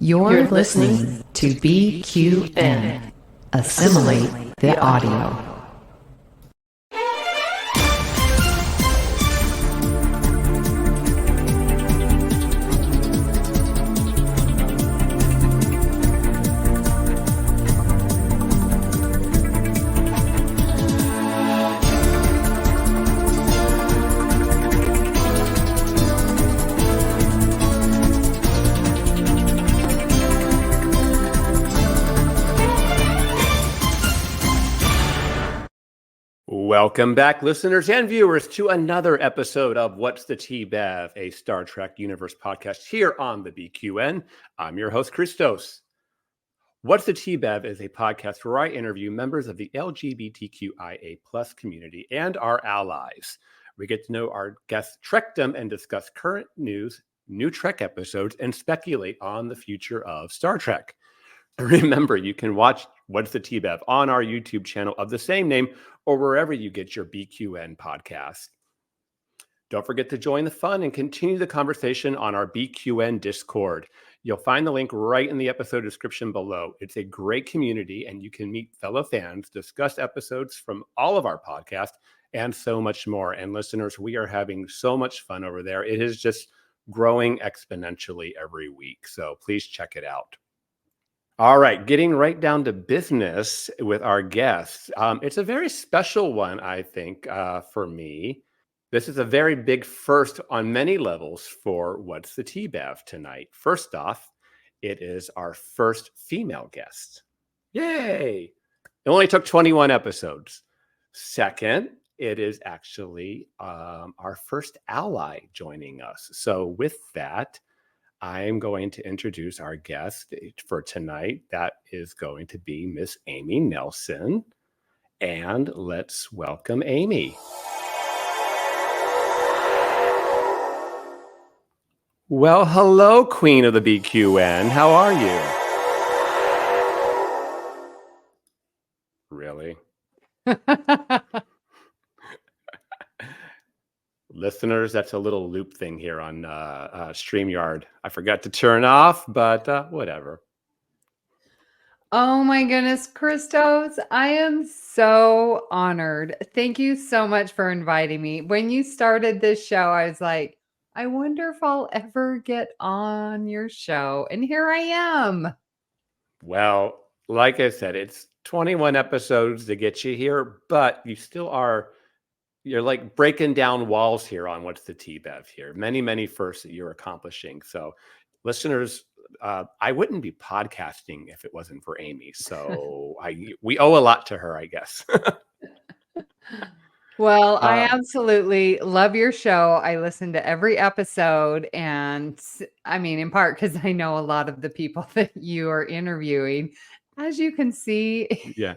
You're listening to BQN. Assimilate the audio. Welcome back, listeners and viewers, to another episode of What's the T-Bev, a Star Trek Universe podcast here on the BQN. I'm your host, Christos. What's the T-Bev is a podcast where I interview members of the LGBTQIA plus community and our allies. We get to know our guests Trekdom and discuss current news, new Trek episodes, and speculate on the future of Star Trek. Remember, you can watch What's the T-Bev on our YouTube channel of the same name or wherever you get your BQN podcast. Don't forget to join the fun and continue the conversation on our BQN Discord. You'll find the link right in the episode description below. It's a great community, and you can meet fellow fans, discuss episodes from all of our podcasts, and so much more. And listeners, we are having so much fun over there. It is just growing exponentially every week, so please check it out. All right, getting right down to business with our guests. It's a very special one, I think, for me. This is a very big first on many levels for What's the T-Bev tonight. First off, it is our first female guest. Yay! It only took 21 episodes. Second, it is actually our first ally joining us. So with that, I'm going to introduce our guest for tonight. That is going to be Miss Amy Nelson. And let's welcome Amy. Well, hello, Queen of the BQN. How are you? Really? Listeners, that's a little loop thing here on StreamYard. I forgot to turn off, but whatever. Oh my goodness, Christos, I am so honored. Thank you so much for inviting me. When you started this show, I was like, I wonder if I'll ever get on your show. And here I am. Well, like I said, it's 21 episodes to get you here, but you still are... You're like breaking down walls here on What's the T-Bev here. Many, many firsts that you're accomplishing. So listeners, I wouldn't be podcasting if it wasn't for Amy. So we owe a lot to her, I guess. Well, I absolutely love your show. I listen to every episode. And I mean, in part because I know a lot of the people that you are interviewing, as you can see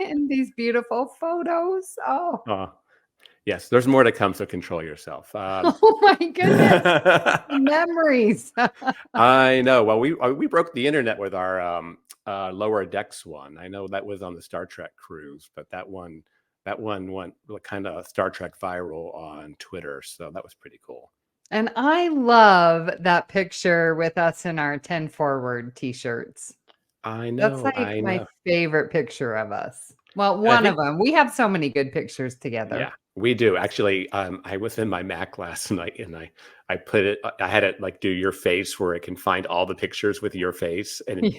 in these beautiful photos. Yes, there's more to come, so control yourself. Oh my goodness, memories. I know. Well, we broke the internet with our Lower Decks one. I know that was on the Star Trek cruise, but that one went kind of Star Trek viral on Twitter, so that was pretty cool. And I love that picture with us in our 10 Forward t-shirts. I know. That's like my favorite picture of us. Well, one of them. We have so many good pictures together. Yeah. We do. Actually, I was in my Mac last night and I put it, I had it like do your face where it can find all the pictures with your face. And,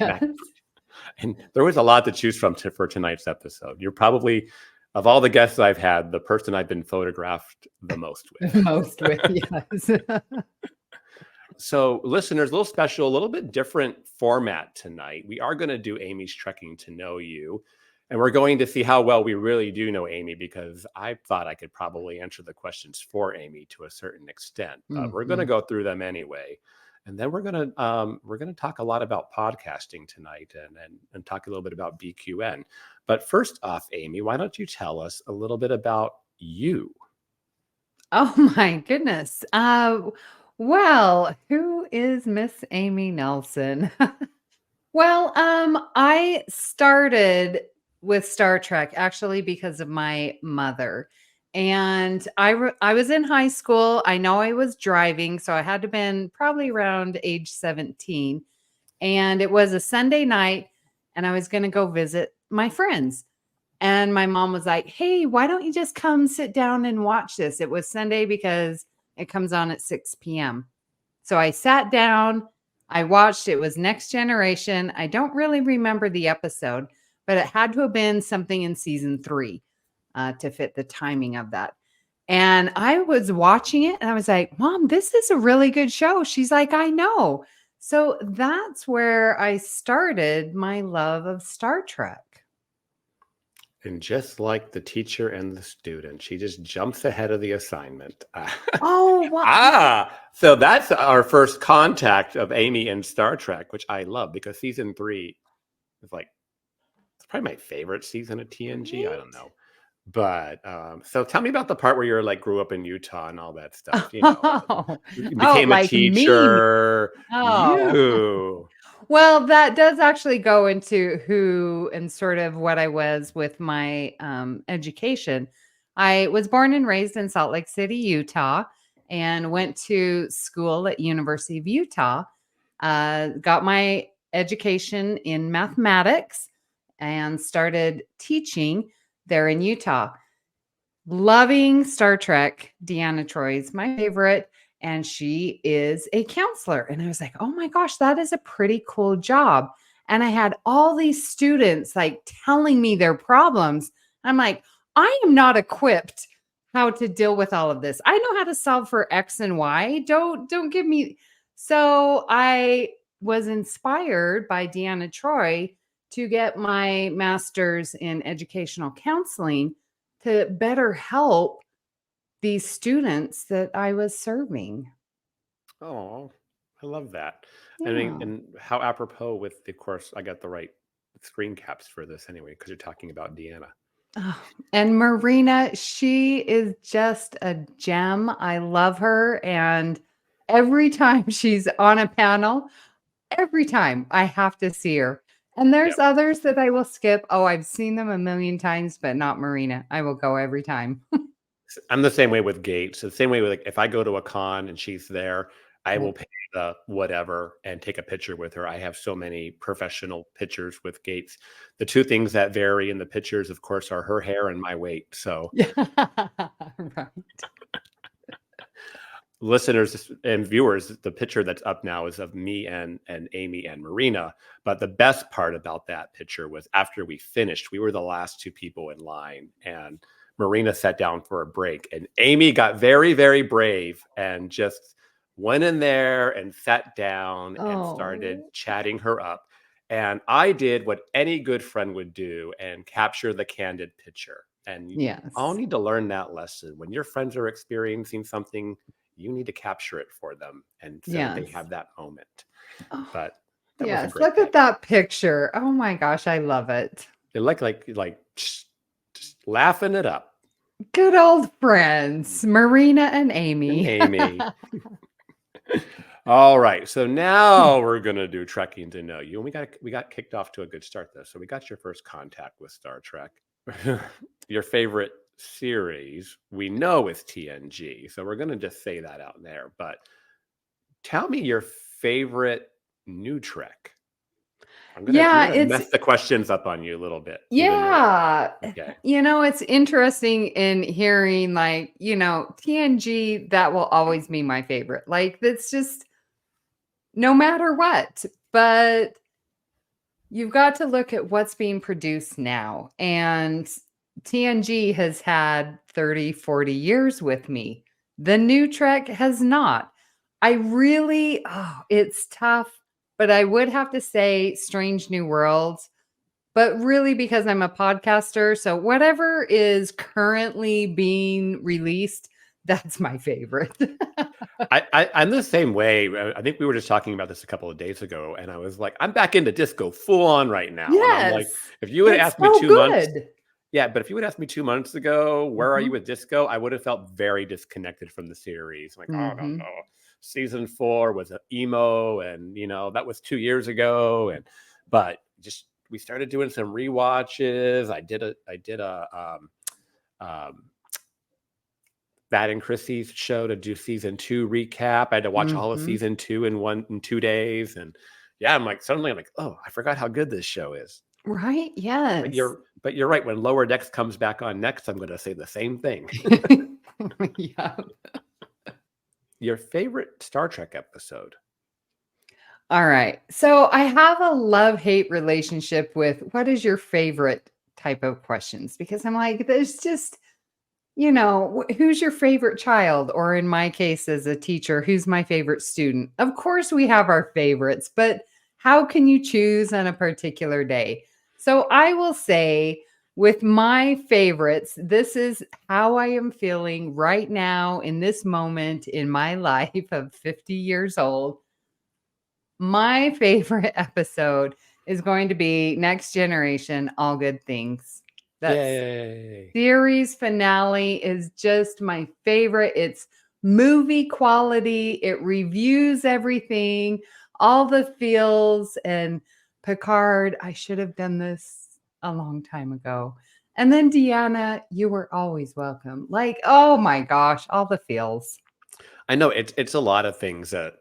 and there was a lot to choose from for tonight's episode. You're probably, of all the guests I've had, the person I've been photographed the most with. Yes. So listeners, a little special, a little bit different format tonight. We are going to do Amy's Trekking to Know You. And we're going to see how well we really do know Amy, because I thought I could probably answer the questions for Amy to a certain extent. But we're going to go through them anyway. And then we're going to talk a lot about podcasting tonight and talk a little bit about BQN. But first off, Amy, why don't you tell us a little bit about you? Oh my goodness. Well, who is Miss Amy Nelson? Well, I started with Star Trek actually because of my mother. And I was in high school. I know I was driving, so I had to have been probably around age 17. And it was a Sunday night, and I was going to go visit my friends. And my mom was like, "Hey, why don't you just come sit down and watch this?" It was Sunday because it comes on at 6 p.m. So I sat down, I watched. It was Next Generation. I don't really remember the episode, but it had to have been something in season 3 to fit the timing of that. And I was watching it and I was like, "Mom, this is a really good show." She's like, "I know." So that's where I started my love of Star Trek. And just like the teacher and the student, she just jumps ahead of the assignment. Oh, wow. So that's our first contact of Amy and Star Trek, which I love because season 3 is like, it's probably my favorite season of TNG. I don't know. But so tell me about the part where you're like grew up in Utah and all that stuff, you became a like me. teacher. Oh. You. Well, that does actually go into who and sort of what I was with my education. I was born and raised in Salt Lake City, Utah, and went to school at University of Utah. Got my education in mathematics and started teaching there in Utah. Loving Star Trek. Deanna Troy's my favorite, and she is a counselor. And I was like, "Oh my gosh, that is a pretty cool job." And I had all these students like telling me their problems. I'm like, "I am not equipped how to deal with all of this. I know how to solve for X and Y. Don't give me." So I was inspired by Deanna Troy to get my master's in educational counseling to better help these students that I was serving. Oh, I love that. I mean, Yeah. and how apropos with, of course, I got the right screen caps for this anyway, because you're talking about Deanna. Oh, and Marina, she is just a gem. I love her. And every time she's on a panel, every time I have to see her. And there's Yep. others that I will skip. Oh, I've seen them a million times, but not Marina. I will go every time. I'm the same way with Gates. The same way with like if I go to a con and she's there, I will Yep. pay the whatever and take a picture with her. I have so many professional pictures with Gates. The two things that vary in the pictures, of course, are her hair and my weight. So Yeah. Right. listeners and viewers, the picture that's up now is of me and Amy and Marina. But the best part about that picture was after we finished, we were the last two people in line, and Marina sat down for a break, and Amy got very, very brave and just went in there and sat down and started Oh, chatting her up. And I did what any good friend would do and capture the candid picture. And you all yes. need to learn that lesson. When your friends are experiencing something, you need to capture it for them, and so they Yes. have that moment. Oh, But that was a yes. great Look thing. at that picture. Oh my gosh, I love it. They like just laughing it up. Good old friends, Marina and And Amy. Amy. All right, so now we're gonna do trekking to know you, and we got kicked off to a good start though. So we got your first contact with Star Trek. Your favorite series we know is TNG, so we're gonna just say that out there. But tell me your favorite new Trek. I'm Yeah, gonna it's mess the questions up on you a little bit, even though yeah. okay. It's interesting in hearing like, TNG, that will always be my favorite. Like that's just no matter what. But you've got to look at what's being produced now. And TNG has had 30, 40 years with me. The new Trek has not. It's tough, but I would have to say Strange New Worlds, but really because I'm a podcaster. So whatever is currently being released, that's my favorite. I'm the same way. I think we were just talking about this a couple of days ago, and I was like, I'm back into disco full on right now. And I'm like, Yes, if you would it's asked me so 2 months, good. yeah, but if you would ask me 2 months ago, where are you Mhm, with disco? I would have felt very disconnected from the series. I'm like, oh no, mhm. no. Season 4 was an emo, and that was 2 years ago. But just we started doing some rewatches. I did a um, That and Chrissy's show to do season 2 recap. I had to watch all of Mhm. season 2 in 2 days, and yeah, I'm like, suddenly I'm like, oh, I forgot how good this show is. Right? But Yes. you're right. When Lower Decks comes back on next, I'm going to say the same thing. Yeah. Your favorite Star Trek episode? All right. So I have a love-hate relationship with what is your favorite type of questions? Because I'm like, there's just, who's your favorite child? Or in my case, as a teacher, who's my favorite student? Of course, we have our favorites, but how can you choose on a particular day? So I will say, with my favorites, this is how I am feeling right now in this moment in my life of 50 years old. My favorite episode is going to be Next Generation, All Good Things. That Yay. series finale is just my favorite. It's movie quality. It reviews everything, all the feels. And Picard, I should have done this a long time ago. And then Deanna, you were always welcome. Like, oh my gosh, all the feels. I know it's a lot of things that,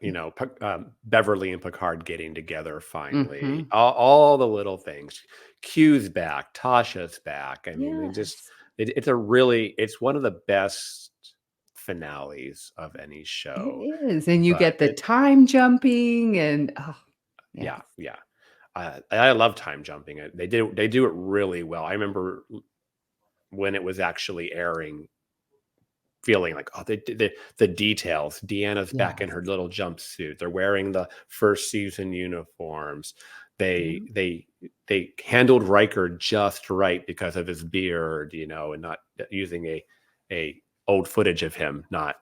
Beverly and Picard getting together finally, Mhm. all the little things. Q's back, Tasha's back. I mean, Yes. it's one of the best finales of any It show. is. And you But get the time jumping and yeah, yes. yeah. I love time jumping. They do it really well. I remember when it was actually airing, feeling like, oh, the details. Deanna's back in Yes. her little jumpsuit. They're wearing the first season uniforms. Yeah. They handled Riker just right because of his beard, and not using a old footage of him. That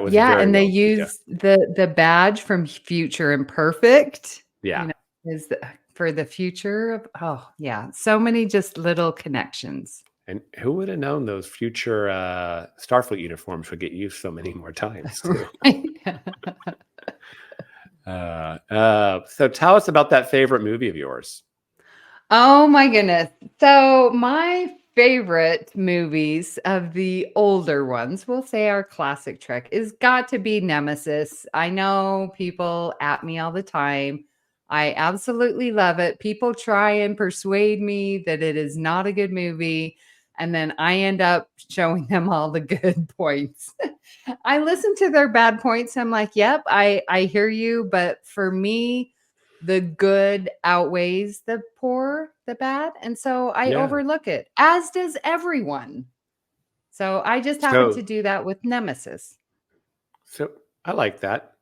was Yeah, very and they well. Yeah, used the badge from Future Imperfect, yeah. is for the future of yeah, so many just little connections. And who would have known those future Starfleet uniforms would get used so many more times too? Right? So tell us about that favorite movie of yours. Oh my goodness. So my favorite movies of the older ones, we'll say our classic Trek, is got to be Nemesis. I know people at me all the time. I absolutely love it. People try and persuade me that it is not a good movie. And then I end up showing them all the good points. I listen to their bad points. I'm like, yep, I hear you. But for me, the good outweighs the poor, the bad. And so I Yeah. overlook it, as does everyone. So I just happen to So do that with Nemesis. So I like that.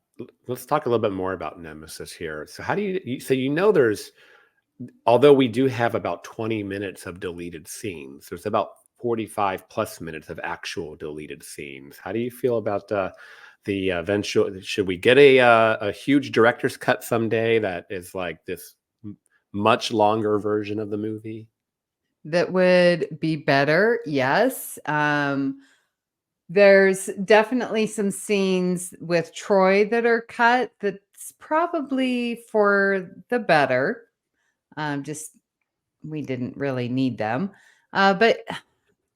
Let's talk a little bit more about Nemesis here. So how do there's, although we do have about 20 minutes of deleted scenes, there's about 45 plus minutes of actual deleted scenes. How do you feel about the eventual? Should we get a huge director's cut someday that is like this much longer version of the movie? That would be better. Yes. There's definitely some scenes with Troy that are cut that's probably for the better. Just we didn't really need them. But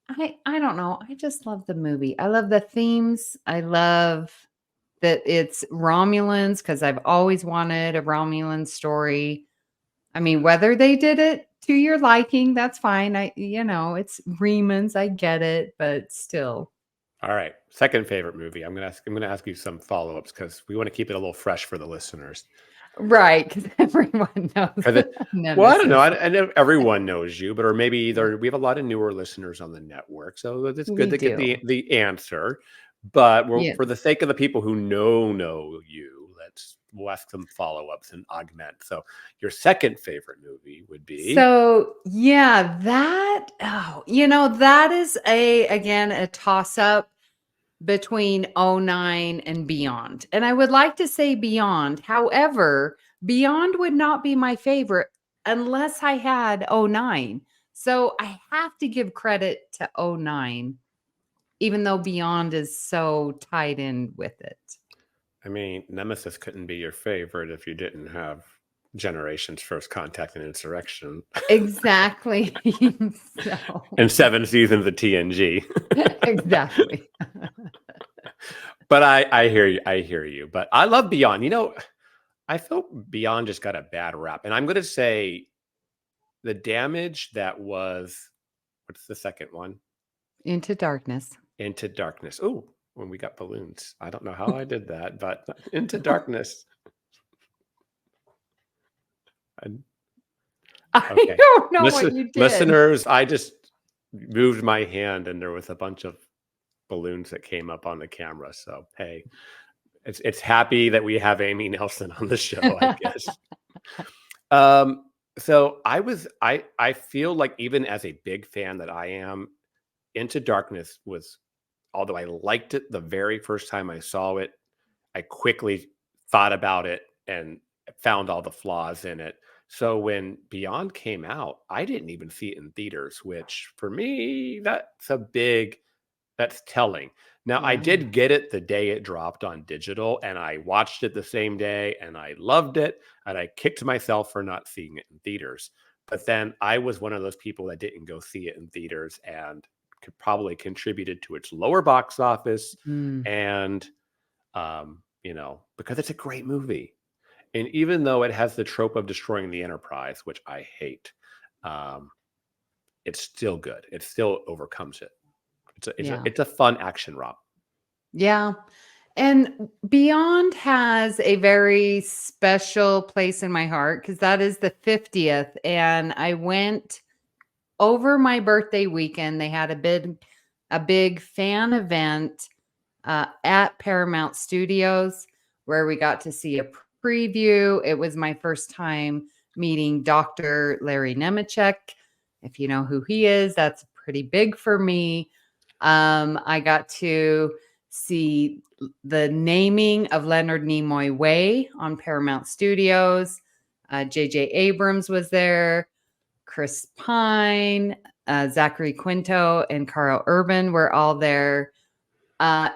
I don't know. I just love the movie. I love the themes. I love that it's Romulans because I've always wanted a Romulan story. I mean, whether they did it to your liking, that's fine. It's Remans. I get it, but still. All right. Second favorite movie. I'm gonna ask you some follow-ups because we want to keep it a little fresh for the listeners. Right, because everyone knows Well, I don't know. Nemesis. I know everyone knows you, or maybe we have a lot of newer listeners on the network, so it's good We to get do. the answer. But for the Yes. sake of the people who know you, we'll ask some follow-ups and augment. So your second favorite movie would be So, yeah, that is again a toss-up between '09 and Beyond. And I would like to say Beyond. However, Beyond would not be my favorite unless I had '09. So I have to give credit to '09, even though Beyond is so tied in with it. I mean, Nemesis couldn't be your favorite if you didn't have Generations, First Contact, and Insurrection, Exactly. So and 7 seasons of TNG. exactly. But I hear you. But I love Beyond. I felt Beyond just got a bad rap. And I'm going to say the damage that was, what's the second one? Into Darkness. Into Darkness. Oh, when we got balloons. I don't know how I did that, but Into Darkness. I don't know what you did. Listeners, I just moved my hand and there was a bunch of balloons that came up on the camera. So, hey, it's happy that we have Amy Nelson on the show, I guess. So I feel like even as a big fan that I am, Into Darkness was, although I liked it the very first time I saw it, I quickly thought about it and found all the flaws in it. So when Beyond came out, I didn't even see it in theaters, which for me, that's telling. Now, I Yeah. did get it the day it dropped on digital, and I watched it the same day, and I loved it, and I kicked myself for not seeing it in theaters. But then I was one of those people that didn't go see it in theaters and probably contributed to its lower box office, and because it's a great movie. And even though it has the trope of destroying the Enterprise, which I hate, it's still good. It still overcomes it. It's a fun action romp. Yeah. And Beyond has a very special place in my heart because that is the 50th. And I went over my birthday weekend. They had a big fan event at Paramount Studios where we got to see a preview. It was my first time meeting Dr. Larry Nemeczek. If you know who he is, that's pretty big for me. I got to see the naming of Leonard Nimoy Way on Paramount Studios. J.J. Abrams was there. Chris Pine, Zachary Quinto, and Carl Urban were all there.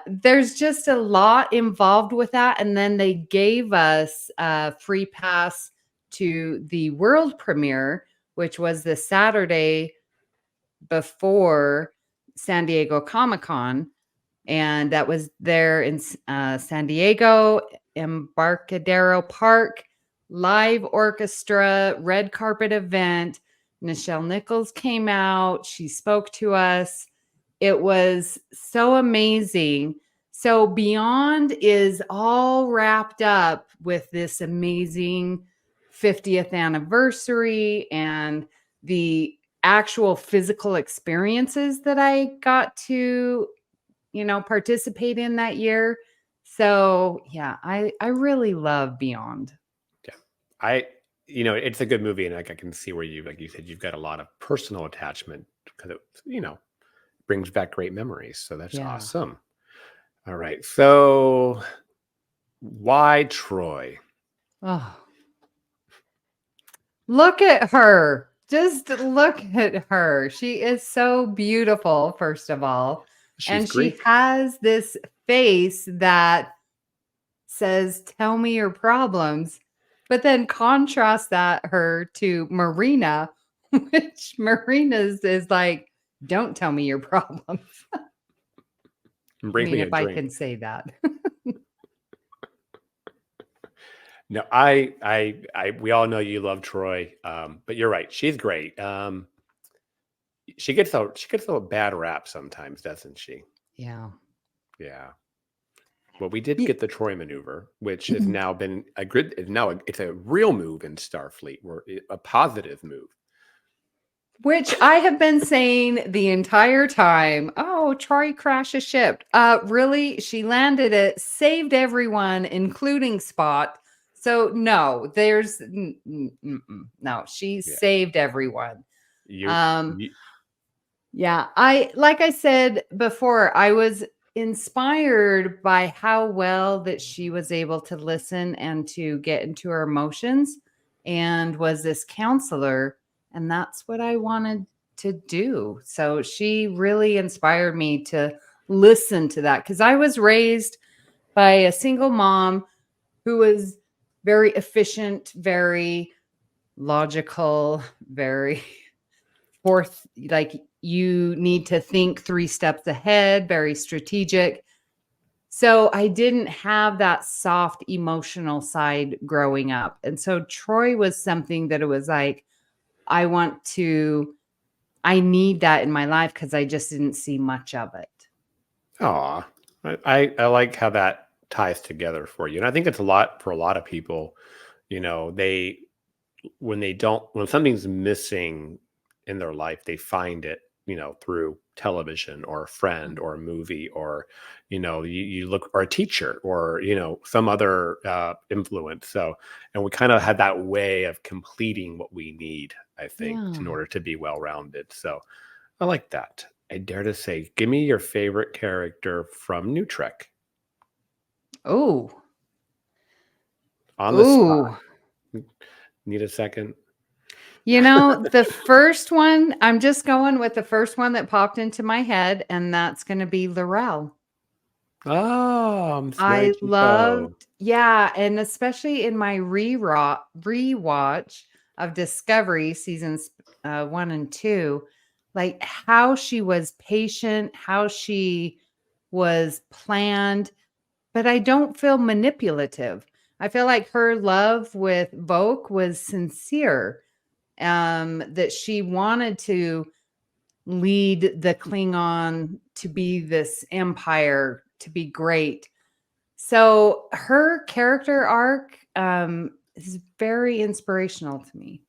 There's just a lot involved with that. And then they gave us a free pass to the world premiere, which was the Saturday before San Diego Comic-Con. And that was there in San Diego, Embarcadero Park, live orchestra, red carpet event. Nichelle Nichols came out. She spoke to us. It was so amazing. So Beyond is all wrapped up with this amazing 50th anniversary and the actual physical experiences that I got to, participate in that year. So yeah, I really love Beyond. Yeah. It's a good movie, and I can see where like you said, you've got a lot of personal attachment because it, brings back great memories. So that's awesome. All right. So why Troy? Oh, look at her. Just look at her. She is so beautiful, first of all. She's Greek. She has this face that says, "Tell me your problems." But then contrast her to Marina, which Marina's is like, "Don't tell me your problems." Bring me a if I drink. can say that. No, we all know you love Troy, but you're right. She's great. She gets a bad rap sometimes, doesn't she? Yeah. Yeah. Well, we did get the Troy maneuver, which has now been it's a real move in Starfleet, a positive move. Which I have been saying the entire time. Oh, Troy crashed a ship. Really? She landed it, saved everyone, including Spot. So no, there's no. She saved everyone. Yeah. Like I said before, I was inspired by how well that she was able to listen and to get into her emotions and was this counselor. And that's what I wanted to do. So she really inspired me to listen to that because I was raised by a single mom who was very efficient, very logical, very like you need to think 3 steps ahead, very strategic. So I didn't have that soft emotional side growing up. And so Troy was something that it was like, I want to, I need that in my life because I just didn't see much of it. Aw, I like how that ties together for you. And I think it's a lot for a lot of people, they when something's missing in their life, they find it, through television or a friend or a movie or, you look or a teacher or, some other influence. So, and we kind of had that way of completing what we need, I think, in Yeah. order to be well-rounded. So I like that. I dare to say, give me your favorite character from New Trek Oh, on the spot. ooh. Need a second? The first one, I'm just going with the first one that popped into my head, and that's going to be Laurel. Oh, Miss Mary I Chico. loved, yeah, and especially in my rewatch of Discovery seasons 1 and 2, like how she was patient, how she was planned, but I don't feel manipulative. I feel like her love with Vogue was sincere. That she wanted to lead the Klingon to be this empire, to be great. So her character arc is very inspirational to me.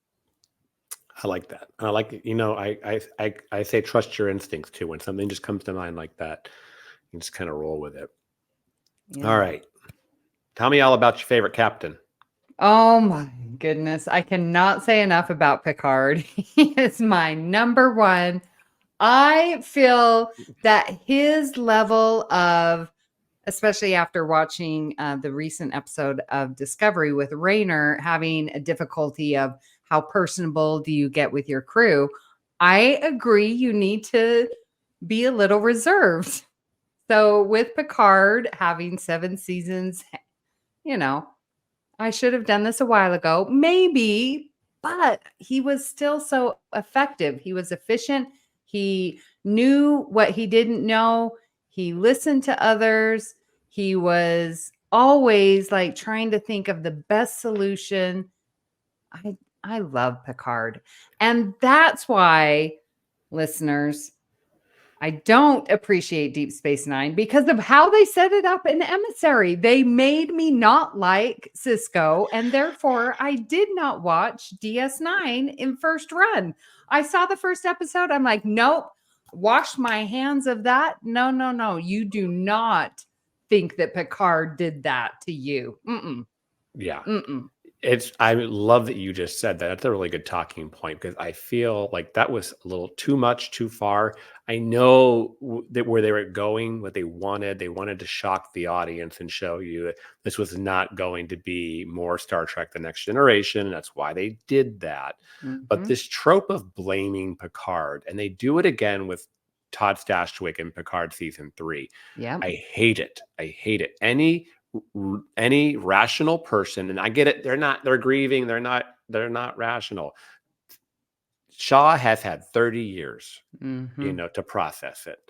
I like that. I like it. I say trust your instincts too. When something just comes to mind like that, you just kind of roll with it. All Yeah. right. Tell me all about your favorite captain. Oh my goodness. I cannot say enough about Picard. He is my number one. I feel that his level of, especially after watching the recent episode of Discovery with Rayner having a difficulty of how personable do you get with your crew, I agree you need to be a little reserved. So with Picard having 7 seasons, you know, I should have done this a while ago, maybe, but he was still so effective. He was efficient. He knew what he didn't know. He listened to others. He was always like trying to think of the best solution. I love Picard. And that's why, listeners, I don't appreciate Deep Space Nine because of how they set it up in Emissary. They made me not like Cisco, and therefore I did not watch DS9 in first run. I saw the first episode. I'm like, nope, wash my hands of that. No, no, no. You do not think that Picard did that to you. Mm-mm, Yeah. mm-mm. I love that you just said that. That's a really good talking point because I feel like that was a little too much, too far. I know that where they were going, what they wanted to shock the audience and show you that this was not going to be more Star Trek: The Next Generation. And that's why they did that. But Mm-hmm. this trope of blaming Picard, and they do it again with Todd Stashwick in Picard season 3. Yeah. I hate it. I hate it. Any rational person, and I get it, they're grieving, they're not rational. Shaw has had 30 years, Mm-hmm. to process it.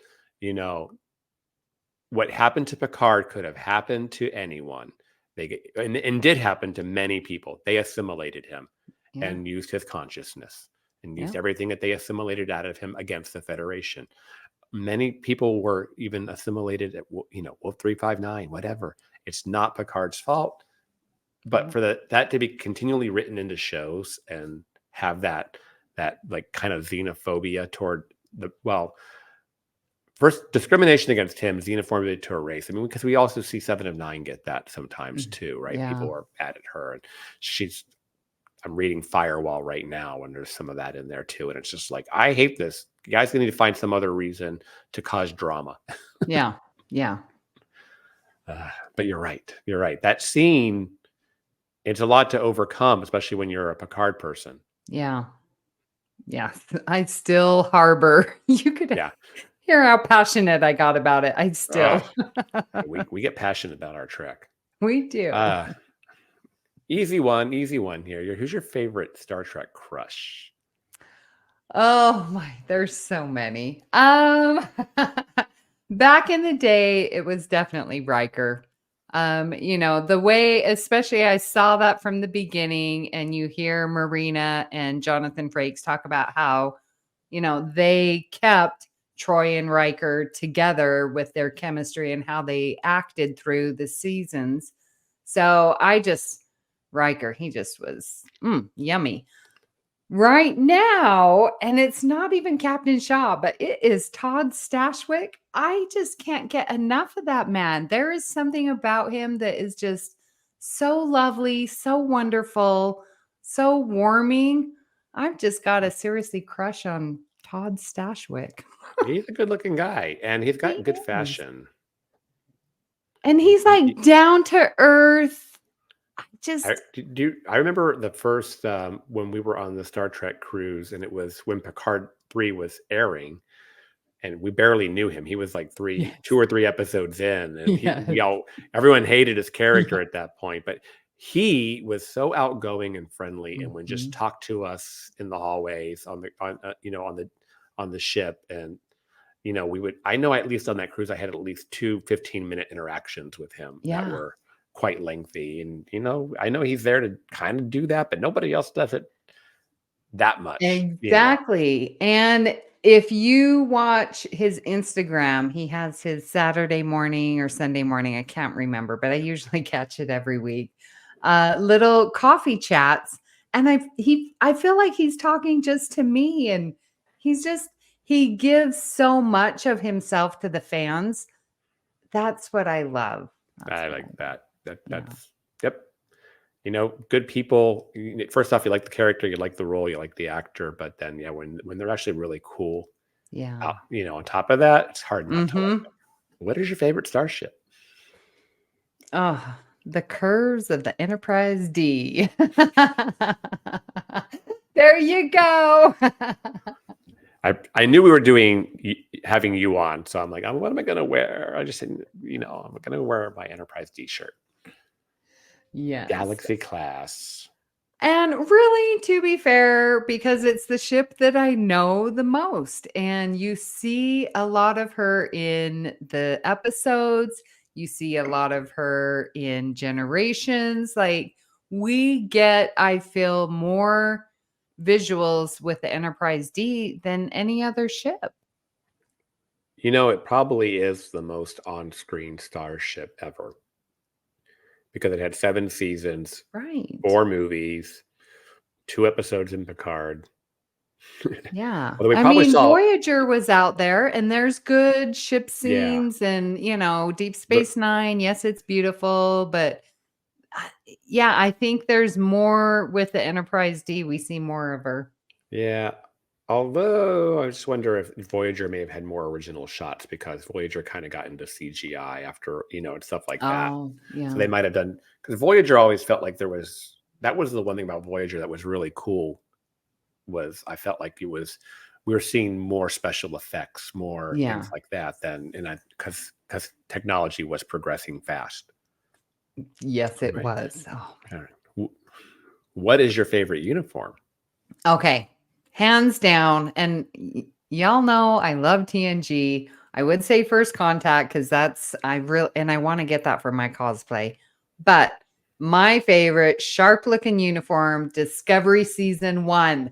What happened to Picard could have happened to anyone. And did happen to many people. They assimilated him Yeah. and used his consciousness and used Yeah. everything that they assimilated out of him against the Federation. Many people were even assimilated at, Wolf 359, whatever. It's not Picard's fault, but for that to be continually written into shows and have that like kind of xenophobia toward first discrimination against him, xenophobia to a race. I mean, because we also see 7 of 9 get that sometimes too, right? Yeah. People are mad at her, and I'm reading Firewall right now, and there's some of that in there too. And it's just like, I hate this. You guys need to find some other reason to cause drama. Yeah. Yeah. But you're right. You're right. That scene, it's a lot to overcome, especially when you're a Picard person. Yeah. Yeah. I still harbor. You could Yeah. hear how passionate I got about it. I still. We get passionate about our Trek. We do. Easy one here. Who's your favorite Star Trek crush? Oh my, there's so many. Back in the day, it was definitely Riker. The way, especially I saw that from the beginning, and you hear Marina and Jonathan Frakes talk about how, they kept Troy and Riker together with their chemistry and how they acted through the seasons. So Riker, he just was yummy. Right now, and it's not even Captain Shaw, but it is Todd Stashwick. I just can't get enough of that man. There is something about him that is just so lovely, so wonderful, so warming. I've just got a seriously crush on Todd Stashwick. He's a good-looking guy, and he's got He good is. fashion. And he's like down to earth. I remember the first when we were on the Star Trek cruise, and it was when Picard 3 was airing, and we barely knew him. He was like 2 or 3 episodes in, and everyone hated his character at that point, but he was so outgoing and friendly, and would just talk to us in the hallways on the ship, and I know at least on that cruise I had at least 2 15-minute interactions with him that were quite lengthy, and I know he's there to kind of do that, but nobody else does it that much. Exactly. And if you watch his Instagram, he has his Saturday morning or Sunday morning, I can't remember, but I usually catch it every week. Little coffee chats, and I feel like he's talking just to me, and he gives so much of himself to the fans. That's what I love. I like that. That's yep. Good people. First off, you like the character, you like the role, you like the actor, but then when they're actually really cool, on top of that, it's hard not to like them. What is your favorite starship? Oh, the curves of the Enterprise D. There you go. I knew we were having you on, so I'm like, what am I going to wear? I just said, I'm going to wear my Enterprise D shirt. Yes. Galaxy class. And really, to be fair, because it's the ship that I know the most, and you see a lot of her in the episodes, you see a lot of her in Generations. Like, we get, I feel, more visuals with the Enterprise D than any other ship. It probably is the most on-screen starship ever, because it had 7 seasons, Right. 4 movies, 2 episodes in Picard. Yeah. Although we probably saw Voyager was out there, and there's good ship scenes and, Deep Space Nine. Yes, it's beautiful, but I think there's more with the Enterprise D. We see more of her. Yeah. Although I just wonder if Voyager may have had more original shots, because Voyager kind of got into CGI after, and stuff like that. Oh, yeah. So they might have done, because Voyager always felt like that was the one thing about Voyager that was really cool, was I felt like we were seeing more special effects, more things like that because technology was progressing fast. Yes, it was. Oh. What is your favorite uniform? Okay. Hands down. And y'all know I love TNG. I would say First Contact, because I want to get that for my cosplay. But my favorite sharp looking uniform, Discovery Season 1.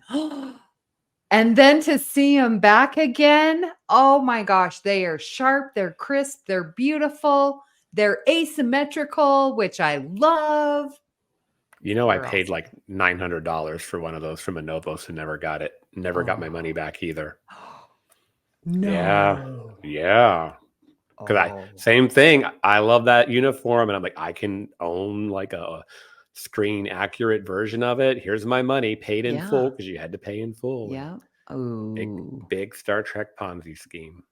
And then to see them back again, oh my gosh, they are sharp, they're crisp, they're beautiful, they're asymmetrical, which I love. I paid like $900 for one of those from Anovos and never got it. Never got my money back either. No. Yeah. Because same thing. I love that uniform, and I'm like, I can own like a screen accurate version of it. Here's my money paid in full, because you had to pay in full. Yeah. Oh, big Star Trek Ponzi scheme.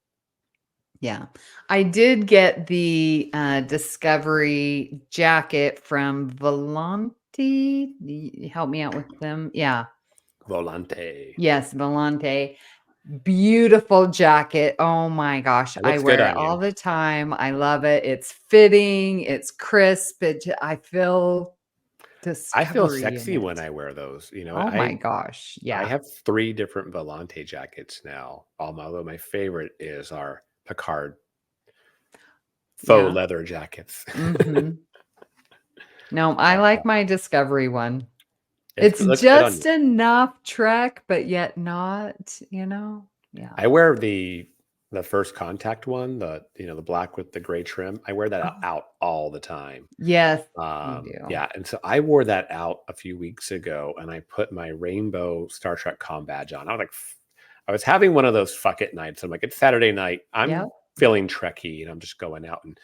Yeah. I did get the Discovery jacket from Volante. Help me out with them. Yeah. Volante. Yes, Volante. Beautiful jacket. Oh my gosh. I wear it all the time. I love it. It's fitting. It's crisp. I feel Discovery. I feel sexy when I wear those. Oh my gosh. Yeah. I have 3 different Volante jackets now. Although my favorite is our Picard faux Yeah. leather jackets. Hmm. No, I like my Discovery one. It It's looks good on you. just enough Trek, but yet not, Yeah. I wear the first contact one, the black with the gray trim. I wear that Oh, out all the time. yes, you do. Yeah, and so I wore that out a few weeks ago, and I put my rainbow Star Trek comm badge on. I was like, I was having one of those fuck it nights. I'm like, it's Saturday night. Yep. I'm feeling Trekky, and I'm just going out and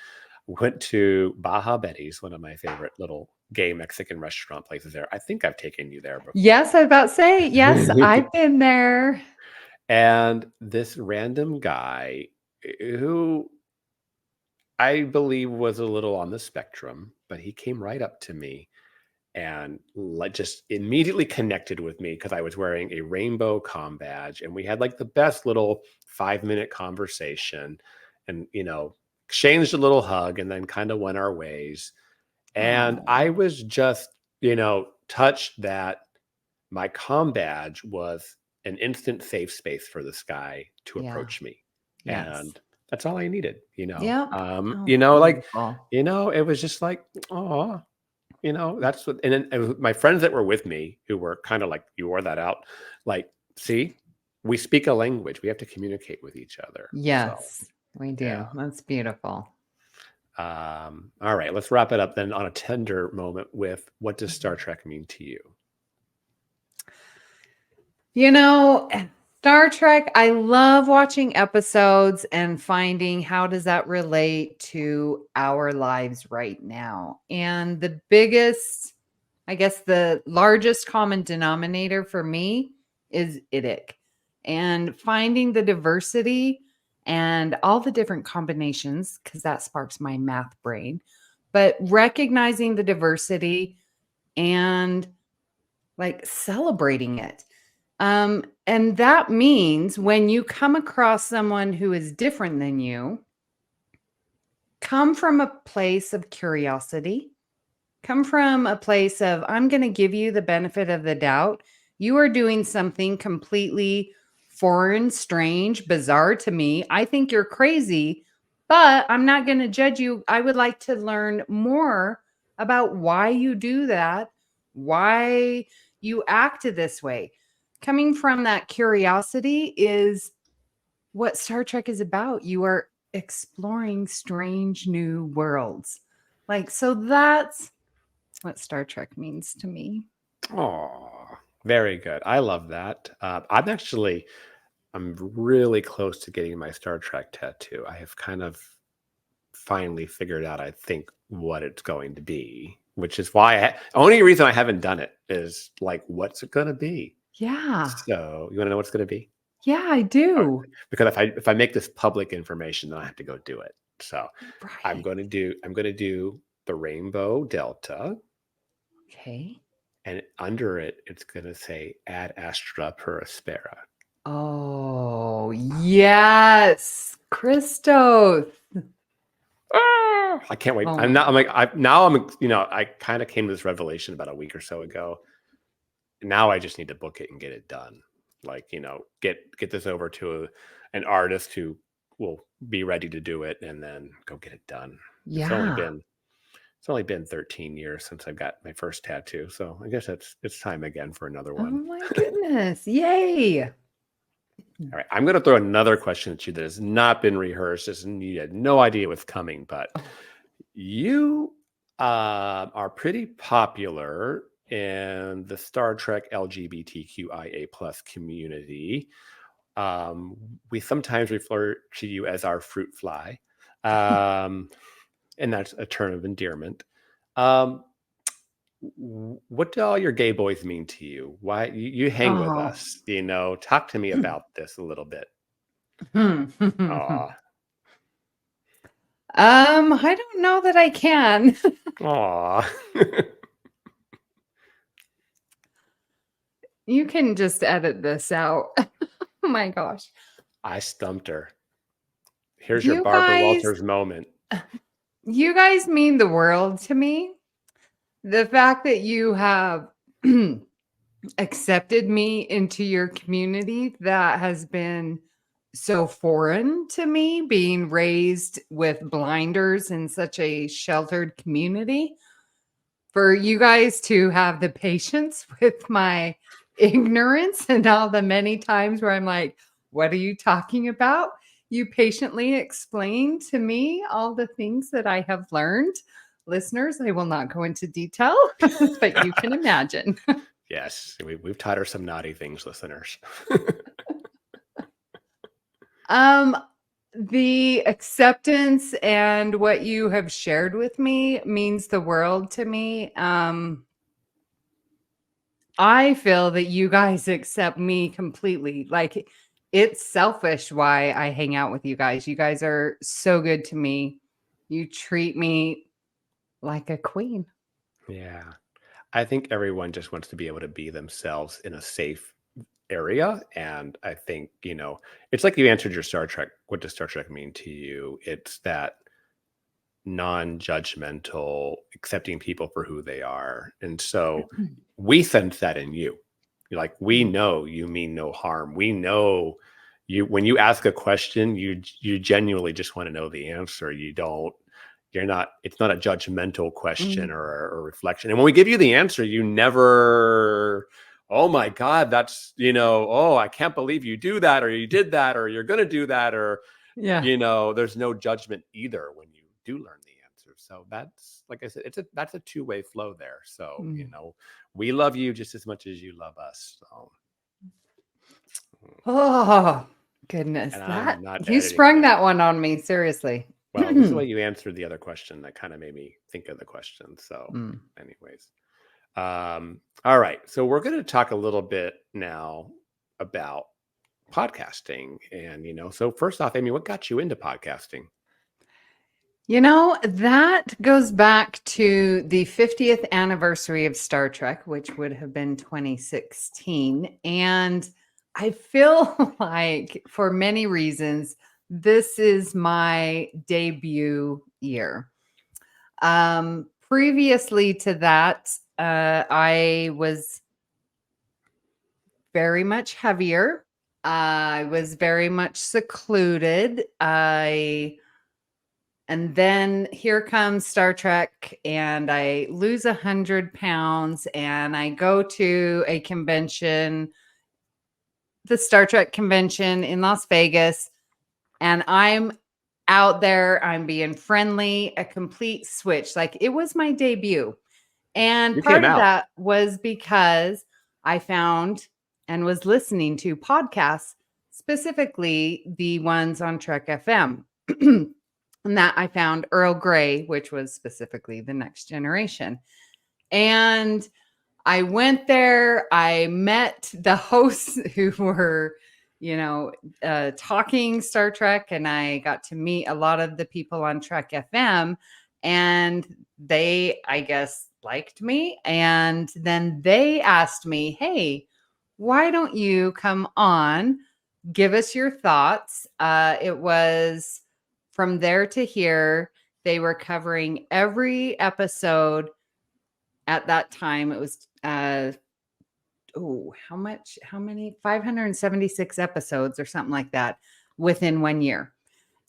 went to Baja Betty's, one of my favorite little gay Mexican restaurant places there. I think I've taken you there Yes, I was about to say, yes, before. I've been there. And this random guy who I believe was a little on the spectrum, but he came right up to me and just immediately connected with me because I was wearing a rainbow comm badge, and we had like the best little 5-minute conversation, and exchanged a little hug, and then kind of went our ways. And Oh, I was just touched that my comm badge was an instant safe space for this guy to yeah. approach me, Yes. and that's all I needed. Yep. Oh, Like beautiful. it was just like, oh. That's what, and then my friends that were with me who were kind of like, you wore that out. Like, see, we speak a language. We have to communicate with each other. So, Yes, we yeah. do. That's beautiful. All right, let's wrap it up then on a tender moment with what does Star Trek mean to you? Star Trek, I love watching episodes and finding how does that relate to our lives right now. And the biggest, I guess the largest common denominator for me is IDIC and finding the diversity and all the different combinations because that sparks my math brain, but recognizing the diversity and like celebrating it. And that means when you come across someone who is different than you, come from a place of curiosity, come from a place of, I'm going to give you the benefit of the doubt. You are doing something completely foreign, strange, bizarre to me. I think you're crazy, but I'm not going to judge you. I would like to learn more about why you do that, why you act this way. Coming from that curiosity is what Star Trek is about. You are exploring strange new worlds. So that's what Star Trek means to me. Oh, very good. I love that. I'm really close to getting my Star Trek tattoo. I have kind of finally figured out, I think, what it's going to be, which is why only reason I haven't done it is like, what's it going to be? Yeah. So you want to know what's going to be? Yeah, I All right. do. Because if I make this public information, then I have to go do it. So I'm Right. going to do the Rainbow Delta, Okay. and under it, it's going to say Ad Astra per Aspera. Oh, yes. Christos. I can't wait. Oh I'm my not. I'm like. I kind of came to this revelation about a week or so ago. Now I just need to book it and get it done. Like, get this over to an artist who will be ready to do it, and then go get it done. It's only Yeah. been 13 years since I got my first tattoo, so I guess it's time again for another Oh one. my goodness. Yay. All right, I'm going to throw another question at you that has not been rehearsed, and you had no idea what's coming, but Oh. you are pretty popular in the Star Trek LGBTQIA plus community. We sometimes refer to you as our fruit fly, and that's a term of endearment. Um, what do all your gay boys mean to you? Why you hang with Oh. us? Talk to me about this a little bit. Aw, I don't know that I can. aw. You can just edit this out. Oh my gosh. I stumped her. Here's your You Barbara guys, Walters moment. you guys mean the world to me. The fact that you have accepted me into your community, that has been so foreign to me, being raised with blinders in such a sheltered community. For you guys to have the patience with my ignorance and all the many times where I'm like, what are you talking about? You patiently explain to me all the things that I have learned. Listeners, I will not go into detail, but you can imagine. Yes, we've taught her some naughty things, listeners. Um, the acceptance and what you have shared with me means the world to me. I feel that you guys accept me completely. Like, it's selfish why I hang out with you guys. You guys are so good to me. You treat me like a queen. Yeah. I think everyone just wants to be able to be themselves in a safe area. And I think, it's like you answered your Star Trek. What does Star Trek mean to you? It's that non-judgmental, accepting people for who they are. And so we sense that in you. You're like, we know you mean no harm. We know you, when you ask a question, you genuinely just want to know the answer. It's not a judgmental question or a reflection. And when we give you the answer, you never, oh my God, that's, oh, I can't believe you do that, or you did that, or you're going to do that, or, there's no judgment either when you do learn the answer. So that's, like I said, that's a two-way flow there. So, we love you just as much as you love us. So. Oh, goodness. And That I'm not you editing sprung that. that one on me, seriously. Well, this is the way you answered the other question that kind of made me think of the question. So anyways, all right. So we're going to talk a little bit now about podcasting. And, so first off, Amy, what got you into podcasting? That goes back to the 50th anniversary of Star Trek, which would have been 2016. And I feel like, for many reasons, this is my debut year. Previously to that, I was very much heavier. I was very much secluded. And then here comes Star Trek, and I lose 100 pounds, and I go to a convention, the Star Trek convention in Las Vegas, and I'm out there, I'm being friendly, a complete switch. Like, it was my debut. And You part came of out. that was because I found and was listening to podcasts, specifically the ones on Trek FM. And that I found Earl Grey, which was specifically the Next Generation. And I went there. I met the hosts who were, talking Star Trek, and I got to meet a lot of the people on Trek FM, and they, I guess, liked me. And then they asked me, hey, why don't you come on? Give us your thoughts. It was From There to Here. They were covering every episode at that time. It was how many 576 episodes or something like that within 1 year.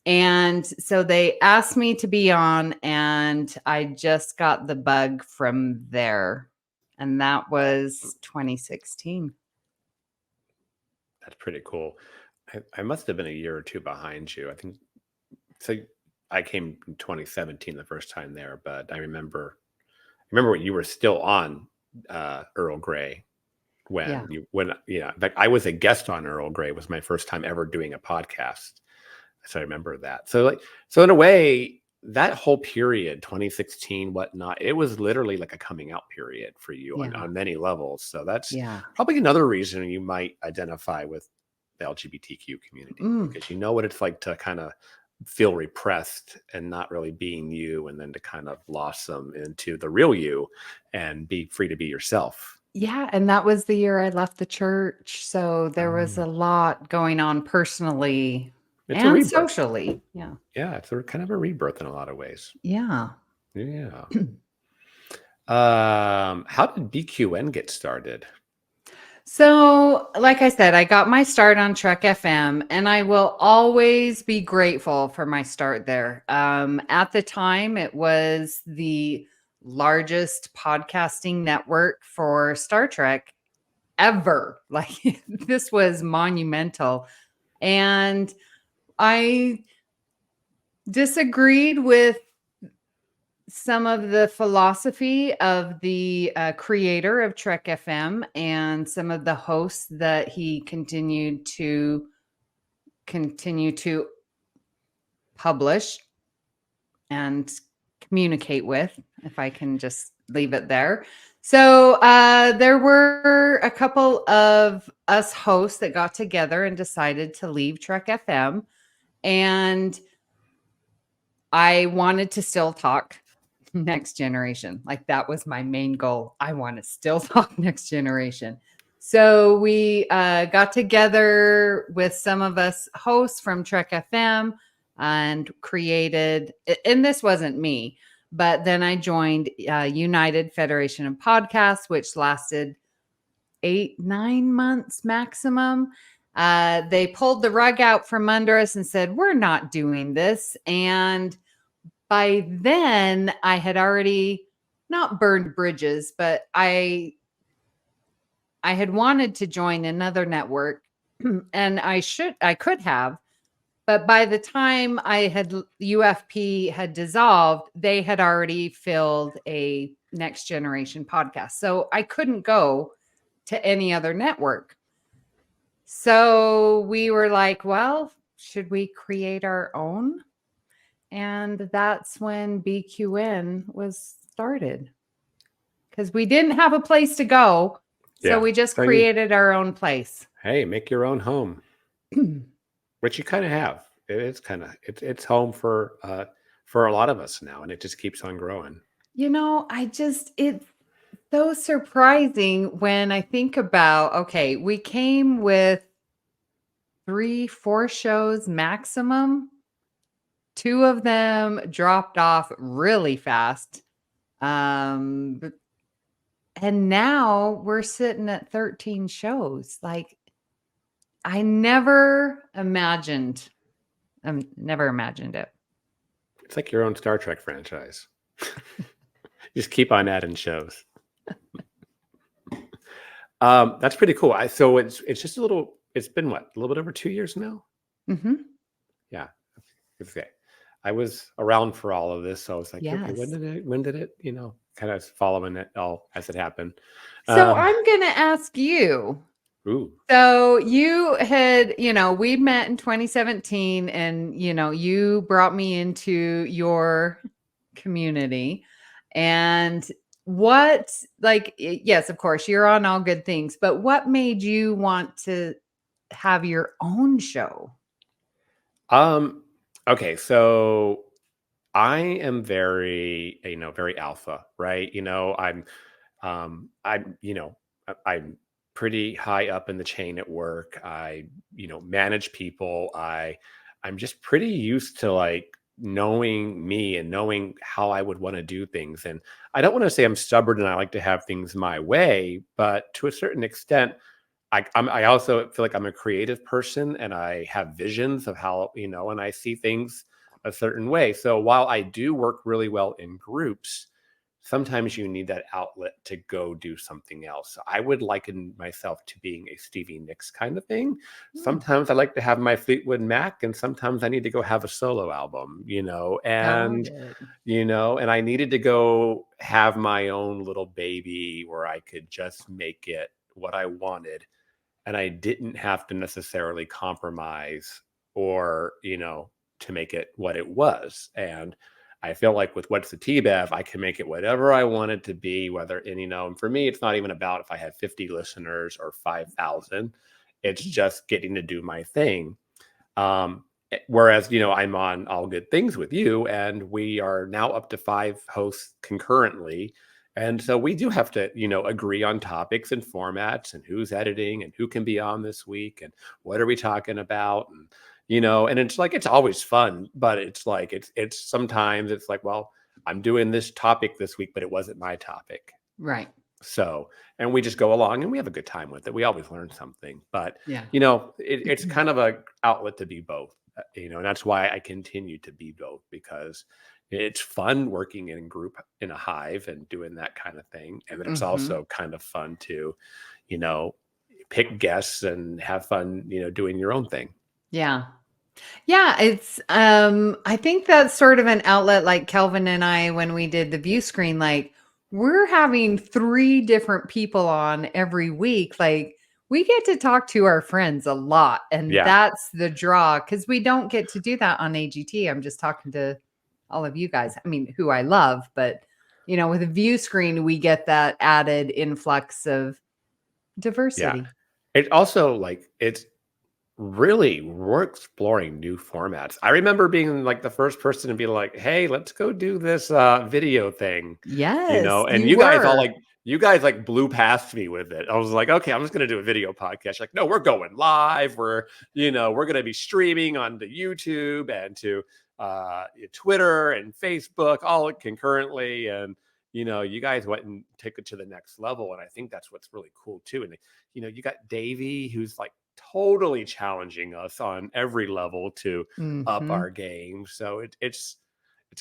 And so they asked me to be on, and I just got the bug from there, and that was 2016. That's pretty cool. I must have been a year or two behind you. I think so. I came in 2017 the first time there, but I remember when you were still on Earl Grey in fact, I was a guest on Earl Grey. It was my first time ever doing a podcast. So I remember that. So in a way, that whole period, 2016, whatnot, it was literally like a coming out period for you on many levels. So that's probably another reason you might identify with the LGBTQ community, because you know what it's like to kind of feel repressed and not really being you, and then to kind of blossom into the real you and be free to be yourself. Yeah, and that was the year I left the church. So there was a lot going on personally and socially. Yeah. Yeah, it's kind of a rebirth in a lot of ways. Yeah. Yeah. How did BQN get started? So, like I said, I got my start on Trek FM, and I will always be grateful for my start there. At the time, it was the largest podcasting network for Star Trek ever. Like, this was monumental. And I disagreed with some of the philosophy of the creator of Trek FM and some of the hosts that he continue to publish and communicate with, if I can just leave it there. So there were a couple of us hosts that got together and decided to leave Trek FM, and I wanted to still talk next generation. Like, that was my main goal. I want to still talk next generation. So we got together with some of us hosts from Trek FM and created, and this wasn't me, but then I joined United Federation of Podcasts, which lasted 8-9 months maximum. They pulled the rug out from under us and said, we're not doing this. And by then I had already not burned bridges, but I had wanted to join another network and I could have, but by the time UFP had dissolved, they had already filled a next generation podcast. So I couldn't go to any other network. So we were like, well, should we create our own? And that's when BQN was started, because we didn't have a place to go. So we just created our own place. Hey, make your own home, which you kind of have. It's home for a lot of us now, and it just keeps on growing. It's so surprising when I think about, okay, we came with 3-4 shows maximum. 2 of them dropped off really fast. And now we're sitting at 13 shows. Like, I never imagined it. It's like your own Star Trek franchise. Just keep on adding shows. That's pretty cool. So it's just it's been what, a little bit over 2 years now? Mm-hmm. Yeah. Okay. I was around for all of this, so I was like, Yes. okay, when did it, kind of following it all as it happened. So I'm going to ask you. Ooh. So you had, we met in 2017 and, you brought me into your community. And yes, of course, you're on All Good Things, but what made you want to have your own show? Okay, so I am very, very alpha, right? I'm pretty high up in the chain at work. I, manage people. I'm just pretty used to like knowing me and knowing how I would want to do things. And I don't want to say I'm stubborn and I like to have things my way, but to a certain extent, I also feel like I'm a creative person and I have visions of how, and I see things a certain way. So while I do work really well in groups, sometimes you need that outlet to go do something else. So I would liken myself to being a Stevie Nicks kind of thing. Sometimes I like to have my Fleetwood Mac and sometimes I need to go have a solo album, and and I needed to go have my own little baby where I could just make it what I wanted. And I didn't have to necessarily compromise or, to make it what it was. And I feel like with What's the T-Bev, I can make it whatever I want it to be, and for me, it's not even about if I have 50 listeners or 5,000. It's just getting to do my thing. Whereas, I'm on All Good Things with you, and we are now up to 5 hosts concurrently. And so we do have to, agree on topics and formats and who's editing and who can be on this week and what are we talking about. And, and it's like, it's always fun, but it's like, it's sometimes it's like, well, I'm doing this topic this week, but it wasn't my topic. Right. So, and we just go along and we have a good time with it. We always learn something, but Yeah. it's kind of a outlet to be both, and that's why I continue to be both, because it's fun working in group in a hive and doing that kind of thing. And then it's Hmm. also kind of fun to, you know, pick guests and have fun, doing your own thing. Yeah. Yeah, it's I think that's sort of an outlet like Kelvin and I when we did the view screen, like we're having three different people on every week. Like we get to talk to our friends a lot, and Yeah. that's the draw because we don't get to do that on AGT. I'm just talking to all of you guys. I mean, who I love, but with a view screen, we get that added influx of Yeah. diversity. It also it's really, we're exploring new formats. I remember being like the first person to be like, "Hey, let's go do this video thing," Yes, and you were. you guys like blew past me with it. I was like, "Okay, I'm just gonna do a video podcast." Like, no, we're going live. We're gonna be streaming onto YouTube and to Twitter and Facebook all concurrently, and you guys went and took it to the next level, and I think that's what's really cool too. And you got Davey, who's like totally challenging us on every level to up Hmm. our game. So it's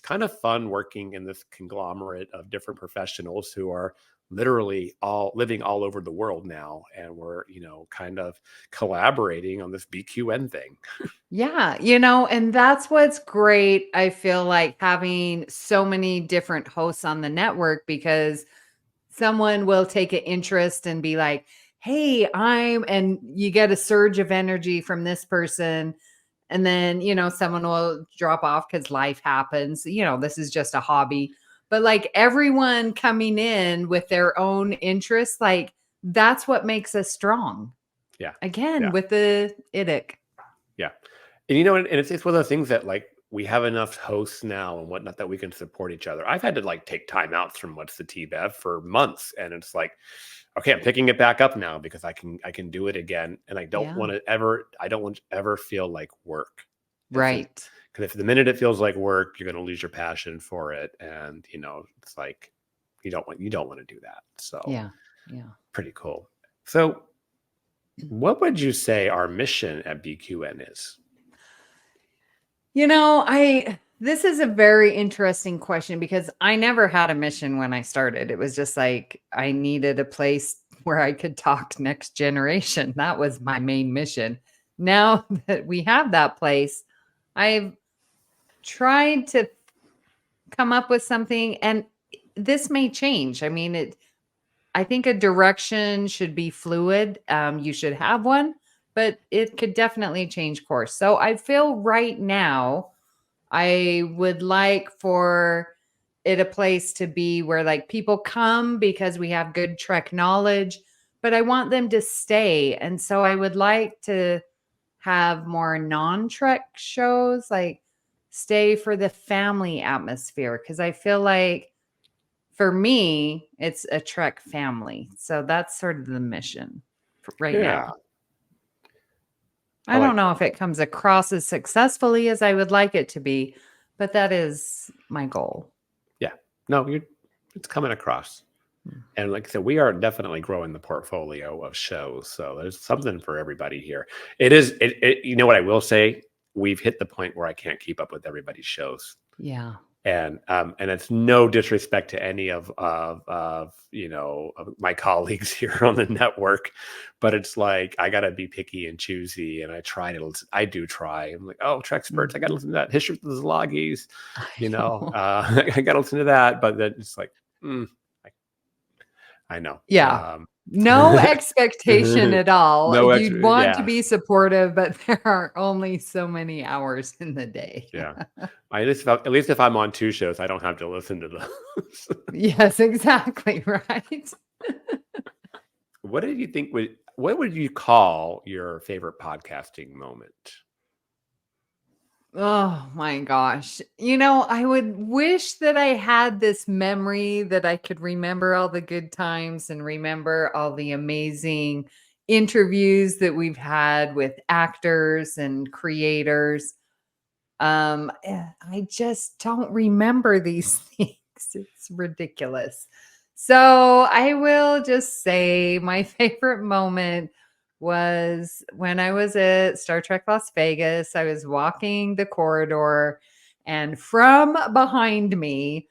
kind of fun working in this conglomerate of different professionals who are literally all living all over the world now, and we're kind of collaborating on this BQN thing. Yeah, and that's what's great. I feel like having so many different hosts on the network because someone will take an interest and be like, "Hey, and you get a surge of energy from this person." And then, someone will drop off because life happens. This is just a hobby. But like everyone coming in with their own interests, like that's what makes us strong. Yeah. Again, Yeah. with the IDIC. Yeah. And and it's one of those things that like we have enough hosts now and whatnot that we can support each other. I've had to like take time out from What's the TBEV for months. And it's like, okay, I'm picking it back up now because I can do it again. And Yeah. I don't want to ever feel like work. Because Right. if the minute it feels like work, you're going to lose your passion for it. And, it's like, you don't want to do that. So Yeah. Yeah. pretty cool. So what would you say our mission at BQN is? I this is a very interesting question because I never had a mission when I started. It was just like I needed a place where I could talk next generation. That was my main mission. Now that we have that place, I've tried to come up with something and this may change. I mean, I think a direction should be fluid. You should have one, but it could definitely change course. So I feel right now I would like for it a place to be where like people come because we have good Trek knowledge, but I want them to stay. And so I would like to have more non-Trek shows, like stay for the family atmosphere because I feel like for me, it's a Trek family. So that's sort of the mission right Yeah, now. I I don't like know that. if it comes across as successfully as I would like it to be, but that is my goal. Yeah. No, it's coming across. Mm. And like I said, we are definitely growing the portfolio of shows. So there's something for everybody here. You know what I will say? We've hit the point where I can't keep up with everybody's shows. Yeah. And it's no disrespect to any of of my colleagues here on the network, but it's like I gotta be picky and choosy, and I do try. I'm like, oh, Trexperts, I gotta Mhm. listen to that. History of the Zloggies, I know. I gotta listen to that, but then it's like, I, I know. Yeah. No expectation at all. No You'd extra, want to yeah. be supportive, but there are only so many hours in the day. Yeah. At least if I'm on two shows, I don't have to listen to those. Yes, exactly. Right. What would you call your favorite podcasting moment? Oh my gosh. I would wish that I had this memory that I could remember all the good times and remember all the amazing interviews that we've had with actors and creators. I just don't remember these things. It's ridiculous. So I will just say my favorite moment was when I was at Star Trek Las Vegas. I was walking the corridor, and from behind me,